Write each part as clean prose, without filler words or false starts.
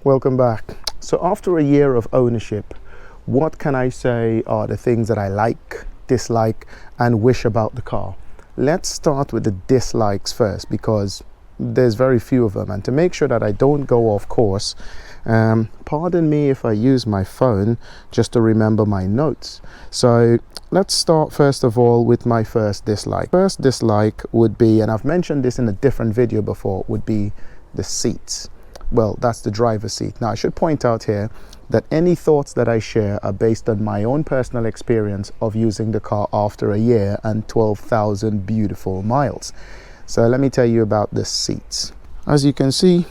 Welcome back. So after a year of ownership, what can I say are the things that I like, dislike, and wish about the car? Let's start with the dislikes first, because there's very few of them, and to make sure that I don't go off course, pardon me if I use my phone just to remember my notes. So let's start first of all with my first dislike. First dislike would be, and I've mentioned this in a different video before, would be the seats. Well, that's the driver's seat. Now I should point out here that any thoughts that I share are based on my own personal experience of using the car after a year and 12,000 beautiful miles. So let me tell you about the seats. As you can see,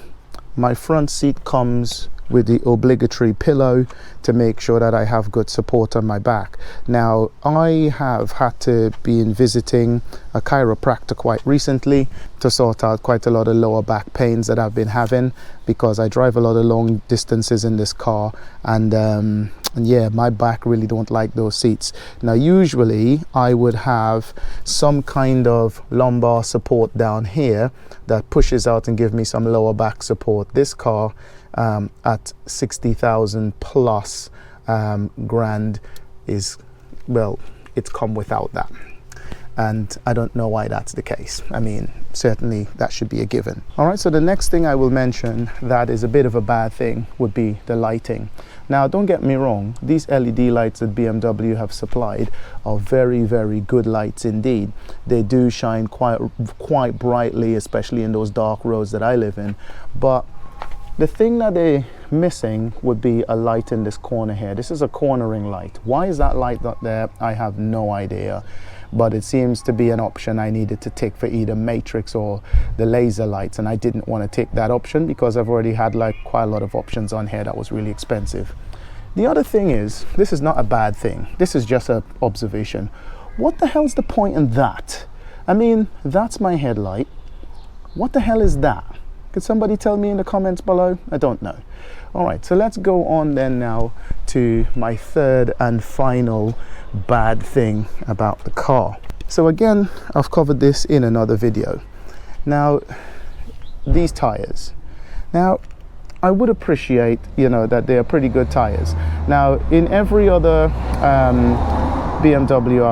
my front seat comes with the obligatory pillow to make sure that I have good support on my back. Now, I have had to be visiting a chiropractor quite recently to sort out quite a lot of lower back pains that I've been having, because I drive a lot of long distances in this car, and yeah, my back really don't like those seats. Now, usually I would have some kind of lumbar support down here that pushes out and give me some lower back support. This car at 60,000 plus grand is, well, it's come without that, and I don't know why that's the case. I mean, certainly that should be a given. All right, so the next thing I will mention that is a bit of a bad thing would be the lighting. Now, don't get me wrong, these LED lights that BMW have supplied are very, very good lights indeed. They do shine quite brightly, especially in those dark roads that I live in. But the thing that they're missing would be a light in this corner here. This is a cornering light. Why is that light not there? I have no idea. But it seems to be an option I needed to tick for either matrix or the laser lights, and I didn't want to tick that option because I've already had like quite a lot of options on here that was really expensive. The other thing is, this is not a bad thing. This is just an observation. What the hell's the point in that? I mean, that's my headlight. What the hell is that? Could somebody tell me in the comments below? I don't know. All right, so let's go on then now to my third and final bad thing about the car. So again, I've covered this in another video. Now, these tires. Now, I would appreciate, that they are pretty good tires. Now, in every other BMW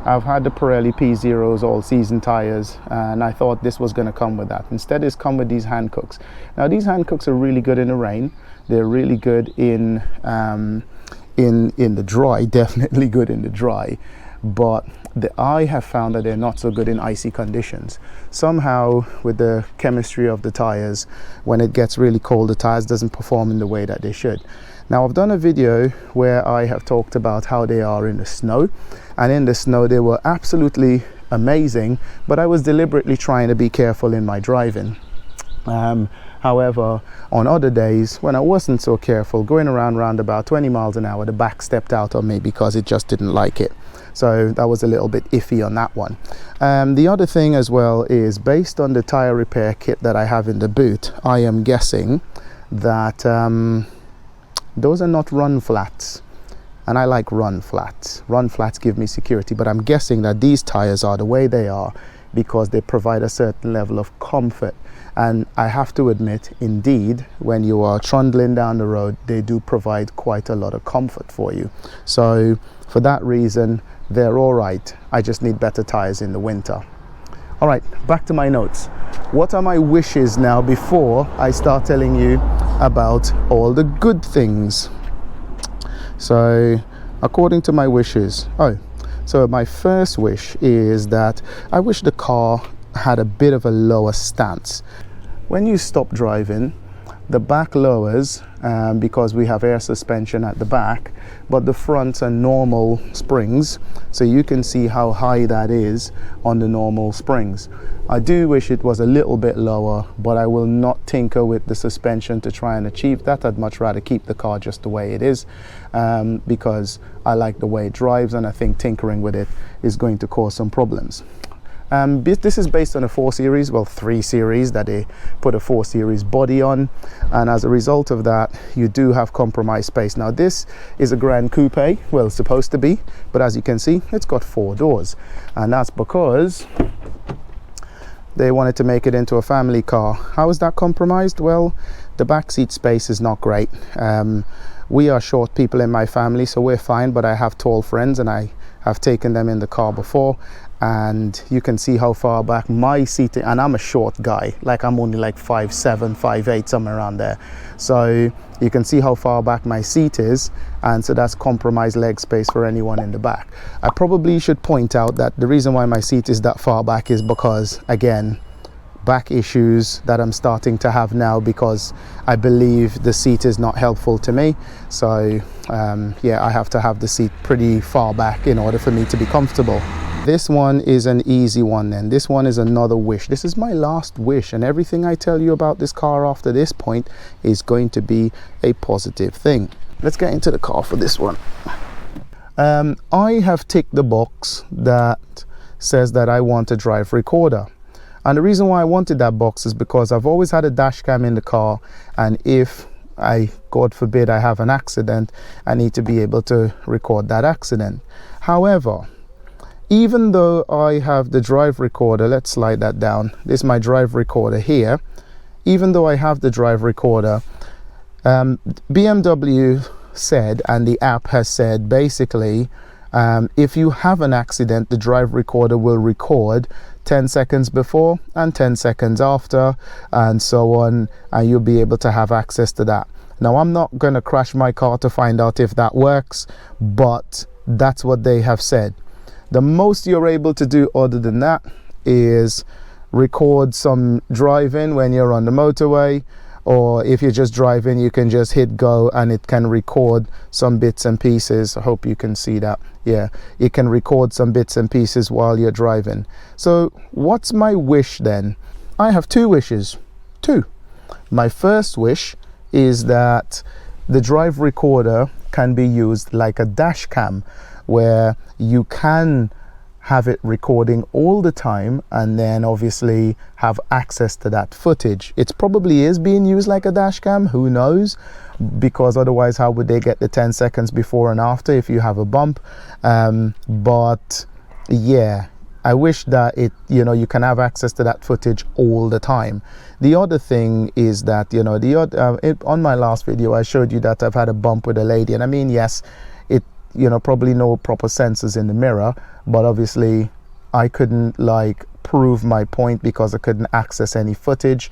I've had the Pirelli P0s all season tires, and I thought this was going to come with that. Instead, it's come with these hand cooks. Now, these hand cooks are really good in the rain. They're really good in the dry, definitely good in the dry. But I have found that they're not so good in icy conditions. Somehow, with the chemistry of the tires, when it gets really cold, the tires doesn't perform in the way that they should. Now, I've done a video where I have talked about how they are in the snow, and in the snow they were absolutely amazing, but I was deliberately trying to be careful in my driving. However, on other days when I wasn't so careful, going around about 20 miles an hour, the back stepped out on me because it just didn't like it. So that was a little bit iffy on that one. The other thing as well is, based on the tire repair kit that I have in the boot, I am guessing that those are not run flats, and I like run flats. Run flats give me security, but I'm guessing that these tires are the way they are because they provide a certain level of comfort. And I have to admit, indeed, when you are trundling down the road, they do provide quite a lot of comfort for you. So for that reason, they're all right. I just need better tires in the winter. All right, back to my notes. What are my wishes now before I start telling you about all the good things? So according to my wishes, so my first wish is that I wish the car had a bit of a lower stance. When you stop driving, the back lowers because we have air suspension at the back, but the fronts are normal springs, so you can see how high that is on the normal springs. I do wish it was a little bit lower, but I will not tinker with the suspension to try and achieve that. I'd much rather keep the car just the way it is, because I like the way it drives, and I think tinkering with it is going to cause some problems. This is based on a 4 Series, well 3 Series that they put a 4 Series body on, and as a result of that you do have compromised space. Now this is a Grand Coupe, well it's supposed to be, but as you can see it's got 4 doors, and that's because they wanted to make it into a family car. How is that compromised? Well, the back seat space is not great. We are short people in my family, so we're fine, but I have tall friends and I have taken them in the car before, and you can see how far back my seat, and I'm a short guy, like I'm only like 5'7", 5'8", somewhere around there. So you can see how far back my seat is, and so that's compromised leg space for anyone in the back. I probably should point out that the reason why my seat is that far back is because, again, back issues that I'm starting to have now, because I believe the seat is not helpful to me. So yeah, I have to have the seat pretty far back in order for me to be comfortable. This one is an easy one then. This one is another wish. This is my last wish, and everything I tell you about this car after this point is going to be a positive thing. Let's get into the car for this one. I have ticked the box that says that I want a drive recorder. And the reason why I wanted that box is because I've always had a dash cam in the car, and if God forbid, I have an accident, I need to be able to record that accident. However, even though I have the drive recorder, let's slide that down. This is my drive recorder here. Even though I have the drive recorder, BMW said, and the app has said, basically, if you have an accident, the drive recorder will record 10 seconds before and 10 seconds after, and so on, and you'll be able to have access to that. Now, I'm not going to crash my car to find out if that works, but that's what they have said. The most you're able to do other than that is record some driving when you're on the motorway, or if you're just driving, you can just hit go and it can record some bits and pieces. I hope you can see that. Yeah, it can record some bits and pieces while you're driving. So what's my wish then? I have two wishes. Two. My first wish is that the drive recorder can be used like a dash cam, where you can have it recording all the time and then obviously have access to that footage. It probably is being used like a dash cam, who knows, because otherwise how would they get the 10 seconds before and after if you have a bump? But yeah, I wish that you can have access to that footage all the time. The other thing is that, on my last video I showed you that I've had a bump with a lady, and I mean, yes, probably no proper sensors in the mirror, but obviously I couldn't prove my point because I couldn't access any footage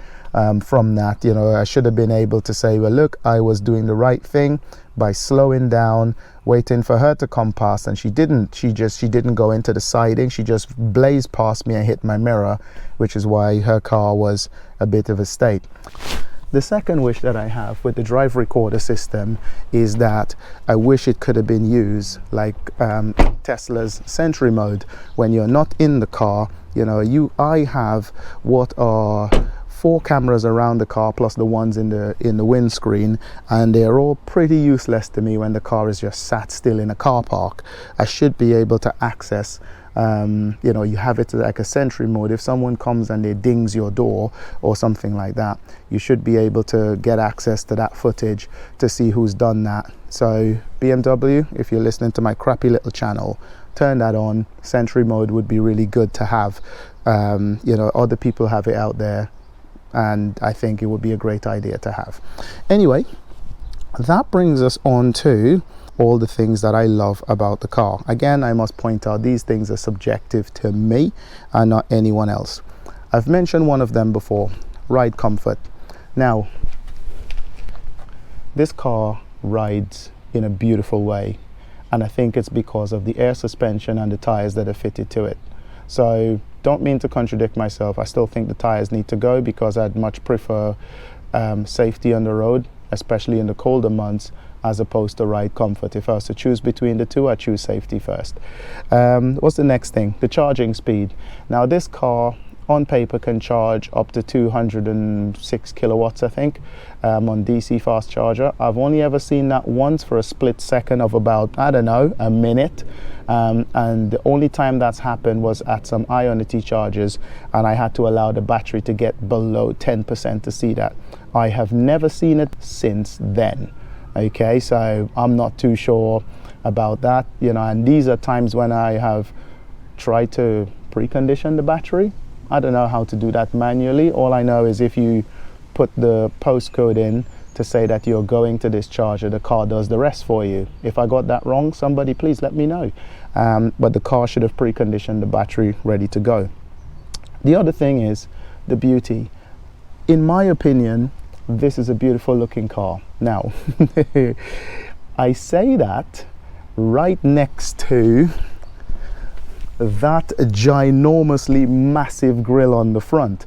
from that. I should have been able to say, well, look, I was doing the right thing by slowing down, waiting for her to come past, and she didn't. She didn't go into the siding. She just blazed past me and hit my mirror, which is why her car was a bit of a state. The second wish that I have with the drive recorder system is that I wish it could have been used like Tesla's Sentry mode. When you're not in the car, I have what are 4 cameras around the car plus the ones in the windscreen, and they're all pretty useless to me when the car is just sat still in a car park. I should be able to access you have it like a Sentry mode. If someone comes and they dings your door or something like that, you should be able to get access to that footage to see who's done that. So BMW, if you're listening to my crappy little channel, turn that on. Sentry mode would be really good to have. Other people have it out there, and I think it would be a great idea to have. Anyway, that brings us on to all the things that I love about the car. Again, I must point out these things are subjective to me and not anyone else. I've mentioned one of them before, ride comfort. Now, this car rides in a beautiful way, and I think it's because of the air suspension and the tires that are fitted to it. So don't mean to contradict myself. I still think the tires need to go, because I'd much prefer safety on the road, especially in the colder months, as opposed to ride comfort. If I was to choose between the two, I'd choose safety first. What's the next thing? The charging speed. Now, this car on paper can charge up to 206 kilowatts, I think, on DC fast charger. I've only ever seen that once for a split second of about, I don't know, a minute. And the only time that's happened was at some Ionity chargers, and I had to allow the battery to get below 10% to see that. I have never seen it since then. Okay, so I'm not too sure about that, and these are times when I have tried to precondition the battery I don't know how to do that manually. All I know is if you put the postcode in to say that you're going to this charger, the car does the rest for you. If I got that wrong, somebody please let me know. But the car should have preconditioned the battery ready to go. The other thing is the beauty. In my opinion, this is a beautiful looking car. Now, I say that right next to that ginormously massive grille on the front.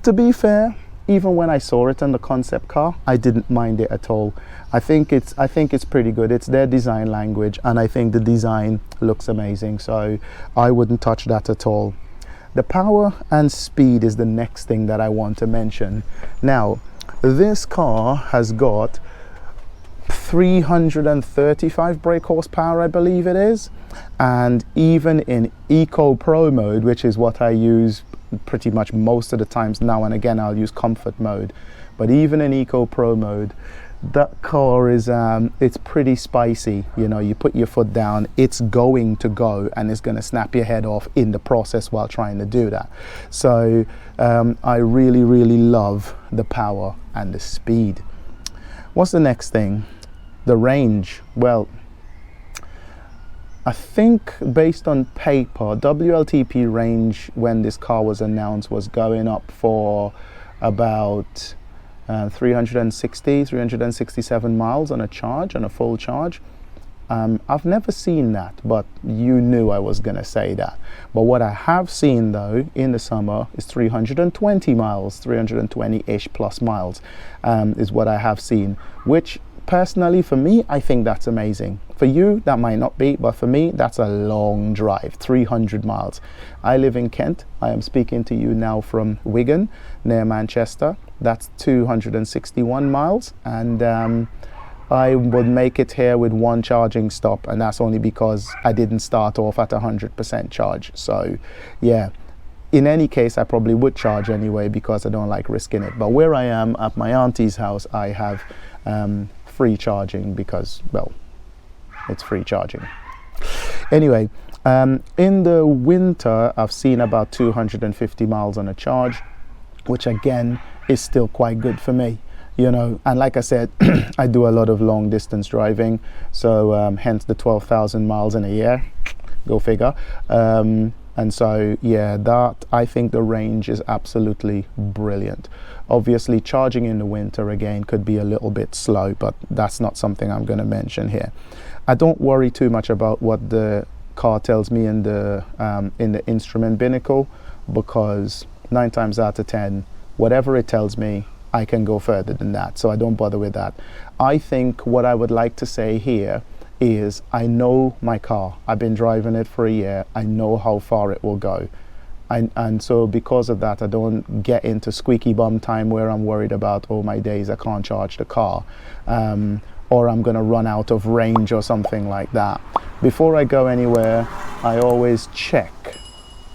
To be fair, even when I saw it in the concept car, I didn't mind it at all. I think it's pretty good. It's their design language, and I think the design looks amazing, so I wouldn't touch that at all. The power and speed is the next thing that I want to mention. Now, this car has got 335 brake horsepower, I believe it is, and even in Eco Pro mode, which is what I use pretty much most of the times now and again, I'll use comfort mode, but even in Eco Pro mode, that car is it's pretty spicy. You know, you put your foot down, it's going to go, and it's going to snap your head off in the process while trying to do that. So I really love the power and the speed. What's the next thing? The range. Well, I think based on paper, WLTP range when this car was announced was going up for about 367 miles on a charge, on a full charge. I've never seen that, but you knew I was going to say that. But what I have seen though in the summer is 320 miles, 320-ish plus miles is what I have seen, which personally for me, I think that's amazing. For you, that might not be, but for me, that's a long drive, 300 miles. I live in Kent. I am speaking to you now from Wigan, near Manchester. That's 261 miles, and I would make it here with one charging stop, and that's only because I didn't start off at 100% charge. So yeah, in any case, I probably would charge anyway because I don't like risking it. But where I am at my auntie's house, I have free charging because, well, it's free charging. Anyway, in the winter, I've seen about 250 miles on a charge, which again is still quite good for me, you know. And like I said, I do a lot of long distance driving, so hence the 12,000 miles in a year, go figure. And so yeah, that, I think the range is absolutely brilliant. Obviously charging in the winter again could be a little bit slow, but that's not something I'm going to mention here. I don't worry too much about what the car tells me in the instrument binnacle, because 9 times out of 10, whatever it tells me, I can go further than that, so I don't bother with that. I think what I would like to say here is I know my car. I've been driving it for a year. I know how far it will go. And so because of that, I don't get into squeaky bum time where I'm worried about, oh my days, I can't charge the car, or I'm going to run out of range or something like that. Before I go anywhere, I always check,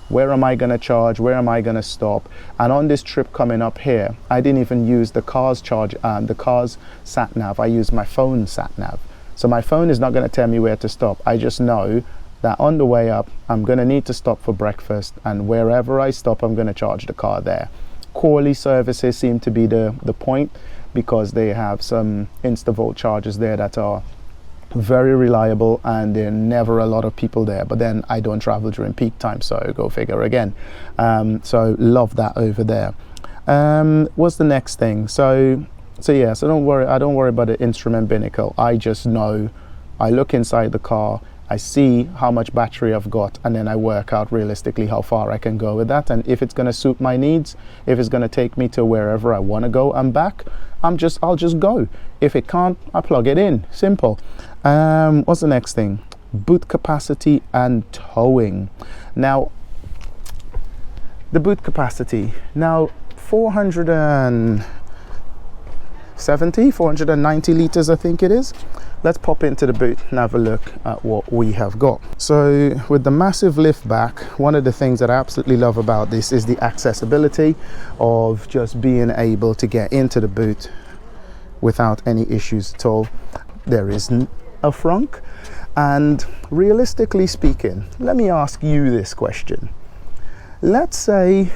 where am I going to charge? Where am I going to stop? And on this trip coming up here, I didn't even use the car's the car's sat nav. I used my phone sat nav. So my phone is not going to tell me where to stop. I just know that on the way up, I'm going to need to stop for breakfast, and wherever I stop, I'm going to charge the car there. Corley services seem to be the point, because they have some InstaVolt chargers there that are very reliable, and there are never a lot of people there. But then I don't travel during peak time, so go figure again. So love that over there. What's the next thing? So yeah, so don't worry. I don't worry about the instrument binnacle. I just know, I look inside the car, I see how much battery I've got, and then I work out realistically how far I can go with that. And if it's going to suit my needs, if it's going to take me to wherever I want to go and back, I'll just go. If it can't, I plug it in. Simple. What's the next thing? Boot capacity and towing. Now, the boot capacity. Now, 490 liters, I think it is. Let's pop into the boot and have a look at what we have got. So with the massive lift back, one of the things that I absolutely love about this is the accessibility of just being able to get into the boot without any issues at all. There is a frunk, and realistically speaking, let me ask you this question. let's say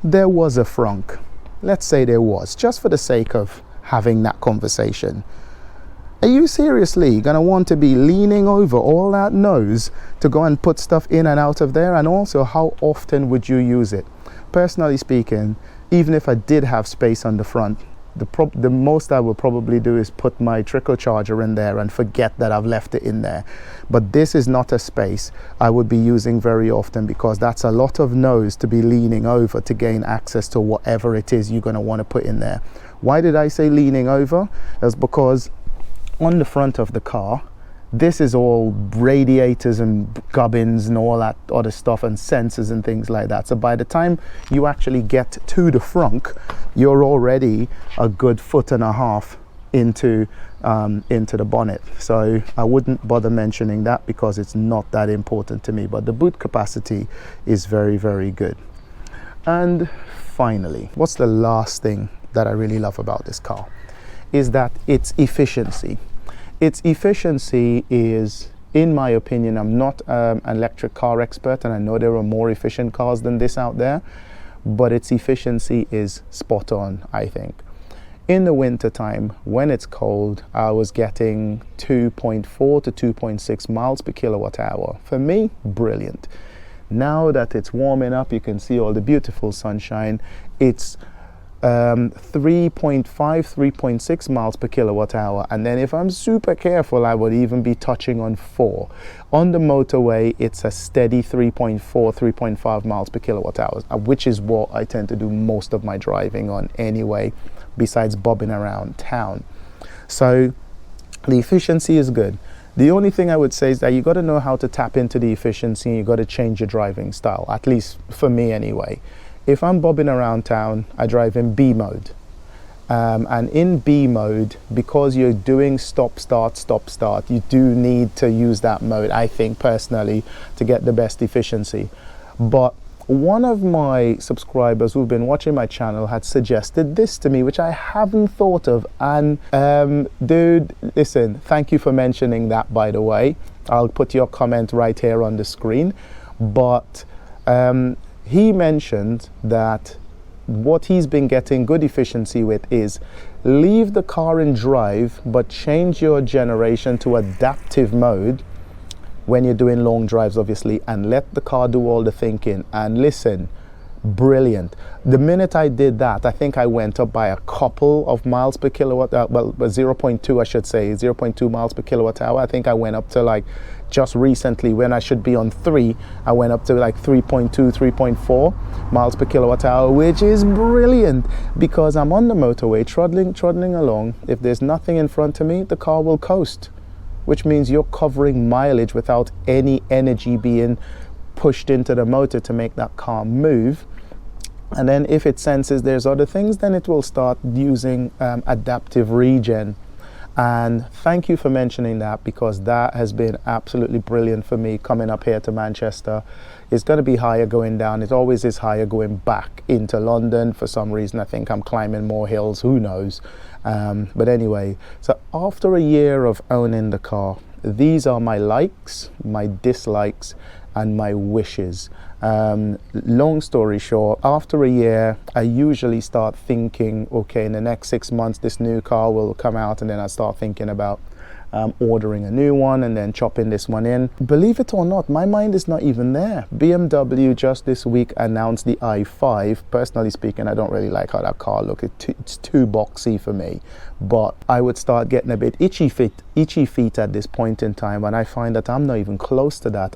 there was a frunk. Let's say there was, just for the sake of having that conversation. Are you seriously gonna want to be leaning over all that nose to go and put stuff in and out of there? And also, how often would you use it? Personally speaking, even if I did have space on the front, the most I would probably do is put my trickle charger in there and forget that I've left it in there. But this is not a space I would be using very often, because that's a lot of nose to be leaning over to gain access to whatever it is you're going to want to put in there. Why did I say leaning over? That's because on the front of the car, this is all radiators and gubbins and all that other stuff and sensors and things like that. So by the time you actually get to the frunk, you're already a good 1.5 feet into the bonnet. So I wouldn't bother mentioning that because it's not that important to me. But the boot capacity is very, very good. And finally, what's the last thing that I really love about this car? Is that its efficiency. Its efficiency is, in my opinion, I'm not an electric car expert, and I know there are more efficient cars than this out there, but its efficiency is spot on, I think. In the winter time, when it's cold, I was getting 2.4 to 2.6 miles per kilowatt hour. For me, brilliant. Now that it's warming up, you can see all the beautiful sunshine. It's 3.5, 3.6 miles per kilowatt hour, and then if I'm super careful, I would even be touching on 4. On the motorway, it's a steady 3.4, 3.5 miles per kilowatt hour, which is what I tend to do most of my driving on anyway, besides bobbing around town. So the efficiency is good. The only thing I would say is that you got to know how to tap into the efficiency, and you got to change your driving style, at least for me anyway. If I'm bobbing around town, I drive in B mode. And in B mode, because you're doing stop, start, you do need to use that mode, I think personally, to get the best efficiency. But one of my subscribers who've been watching my channel had suggested this to me, which I haven't thought of. And dude, listen, thank you for mentioning that, by the way. I'll put your comment right here on the screen. But he mentioned that what he's been getting good efficiency with is leave the car in drive, but change your generation to adaptive mode when you're doing long drives, obviously, and let the car do all the thinking. And listen, brilliant. The minute I did that, I think I went up by a couple of miles per kilowatt, 0.2, I should say, 0.2 miles per kilowatt hour. I think I went up to, like, just recently, when I should be on 3, I went up to like 3.2, 3.4 miles per kilowatt hour, which is brilliant because I'm on the motorway trundling along. If there's nothing in front of me, the car will coast, which means you're covering mileage without any energy being pushed into the motor to make that car move. And then if it senses there's other things, then it will start using adaptive regen. And thank you for mentioning that, because that has been absolutely brilliant for me coming up here to Manchester. It's going to be higher going down. It always is higher going back into London. For some reason, I think I'm climbing more hills, who knows. But anyway, so after a year of owning the car, these are my likes, my dislikes, and my wishes. Long story short, after a year, I usually start thinking, okay, in the next 6 months, this new car will come out, and then I start thinking about ordering a new one and then chopping this one in. Believe it or not, my mind is not even there. BMW just this week announced the i5. Personally speaking, I don't really like how that car looks. It's too boxy for me. But I would start getting a bit itchy feet at this point in time, and I find that I'm not even close to that.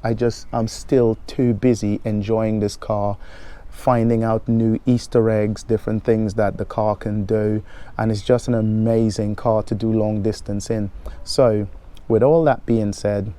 I'm still too busy enjoying this car, finding out new Easter eggs, different things that the car can do, and it's just an amazing car to do long distance in. So with all that being said,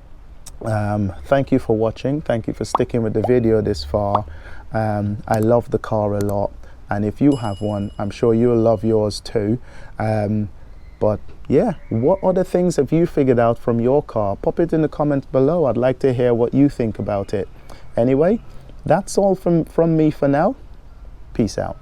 thank you for watching. Thank you for sticking with the video this far. I love the car a lot, and if you have one, I'm sure you'll love yours too. But yeah, what other things have you figured out from your car? Pop it in the comments below. I'd like to hear what you think about it. Anyway, that's all from me for now. Peace out.